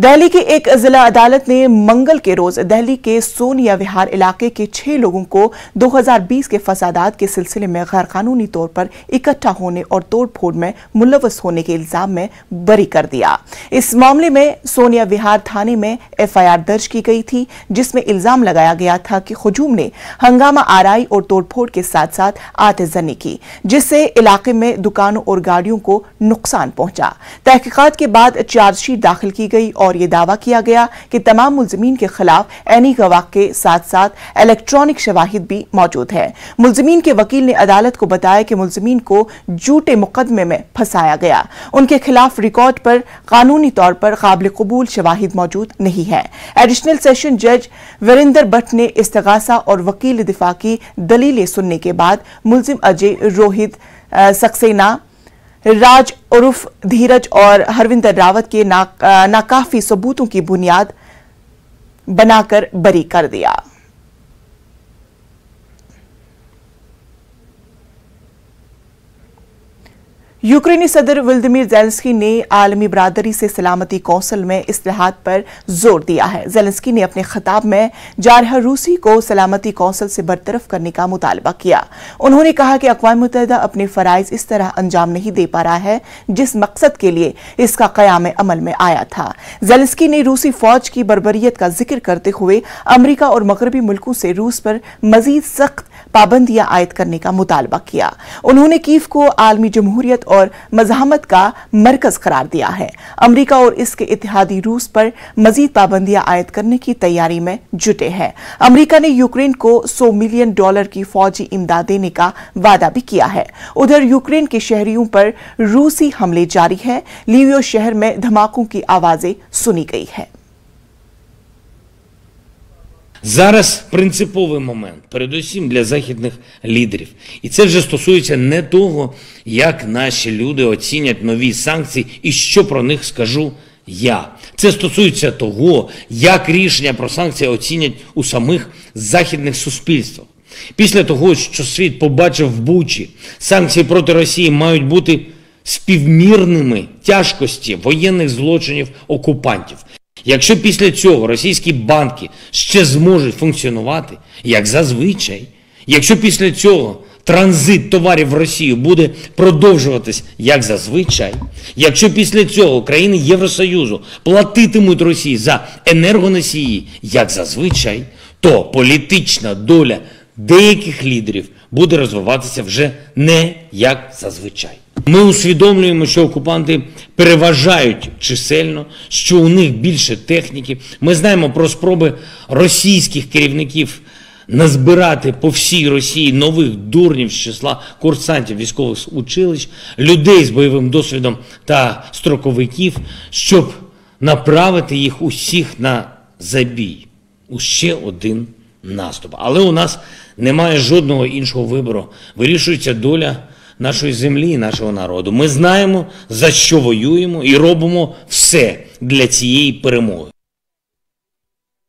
دہلی کی ایک ضلع عدالت نے منگل کے روز دہلی کے سونیا وہار علاقے کے 6 لوگوں کو 2020 کے فسادات کے سلسلے میں غیر قانونی طور پر اکٹھا ہونے اور توڑ پھوڑ میں ملوث ہونے کے الزام میں بری کر دیا۔ اس معاملے میں سونیا وہار تھانے میں FIR درج کی گئی تھی، جس میں الزام لگایا گیا تھا کہ ہجوم نے ہنگامہ آرائی اور توڑ پھوڑ کے ساتھ ساتھ آتش زنی کی، جس سے علاقے میں دکانوں اور گاڑیوں کو نقصان پہنچا۔ تحقیقات کے بعد چارج شیٹ داخل کی گئی اور یہ دعویٰ کیا گیا کہ تمام ملزمین کے خلاف عینی گواہ کے ساتھ ساتھ الیکٹرانک شواہد بھی موجود ہے۔ ملزمین کے وکیل نے عدالت کو بتایا کہ ملزمین کو جھوٹے مقدمے میں پھنسایا گیا۔ ان کے خلاف ریکارڈ پر قانونی طور پر قابل قبول شواہد موجود نہیں ہے۔ ایڈیشنل سیشن جج وریندر بھٹ نے استغاثہ اور وکیل دفاع کی دلیلیں سننے کے بعد ملزم اجے، روہت سکسینہ، راج عرف دھیرج اور ہروندر راوت کے ناکافی ثبوتوں کی بنیاد بنا کر بری کر دیا۔ یوکرینی صدر ولادیمیر زیلنسکی نے عالمی برادری سے سلامتی کونسل میں اصلاحات پر زور دیا ہے۔ زیلنسکی نے اپنے خطاب میں جارحہ روسی کو سلامتی کونسل سے برطرف کرنے کا مطالبہ کیا۔ انہوں نے کہا کہ اقوام متحدہ اپنے فرائض اس طرح انجام نہیں دے پا رہا ہے جس مقصد کے لیے اس کا قیام عمل میں آیا تھا۔ زیلنسکی نے روسی فوج کی بربریت کا ذکر کرتے ہوئے امریکہ اور مغربی ملکوں سے روس پر مزید سخت پابندیاں عائد کرنے کا مطالبہ کیا۔ انہوں نے کیف کو عالمی جمہوریت اور مزاحمت کا مرکز قرار دیا ہے۔ امریکہ اور اس کے اتحادی روس پر مزید پابندیاں عائد کرنے کی تیاری میں جٹے ہیں۔ امریکہ نے یوکرین کو $100 ملین کی فوجی امداد دینے کا وعدہ بھی کیا ہے۔ ادھر یوکرین کے شہریوں پر روسی حملے جاری ہیں۔ لیویو شہر میں دھماکوں کی آوازیں سنی گئی ہے۔ Зараз принциповий момент, передусім для західних лідерів. І це вже стосується не того, як наші люди оцінять нові санкції і що про них скажу я. Це стосується того, як рішення про санкції оцінять у самих західних суспільствах. Після того, що світ побачив в Бучі, санкції проти Росії мають бути співмірними тяжкості воєнних злочинів окупантів. Якщо після цього російські банки ще зможуть функціонувати, як зазвичай, якщо після цього транзит товарів в Росію буде продовжуватись, як зазвичай, якщо після цього країни Євросоюзу платитимуть Росії за енергоносії, як зазвичай, то політична доля деяких лідерів буде розвиватися вже не як зазвичай. Ми усвідомлюємо, що окупанти переважають чисельно, що у них більше техніки. Ми знаємо про спроби російських керівників назбирати по всій Росії нових дурнів з числа курсантів військових училищ, людей з бойовим досвідом та строковиків, щоб направити їх усіх на забій, у ще один наступ. Але у нас немає жодного іншого вибору. Вирішується доля нашої землі і нашого народу. Ми знаємо, за що воюємо і робимо все для цієї перемоги.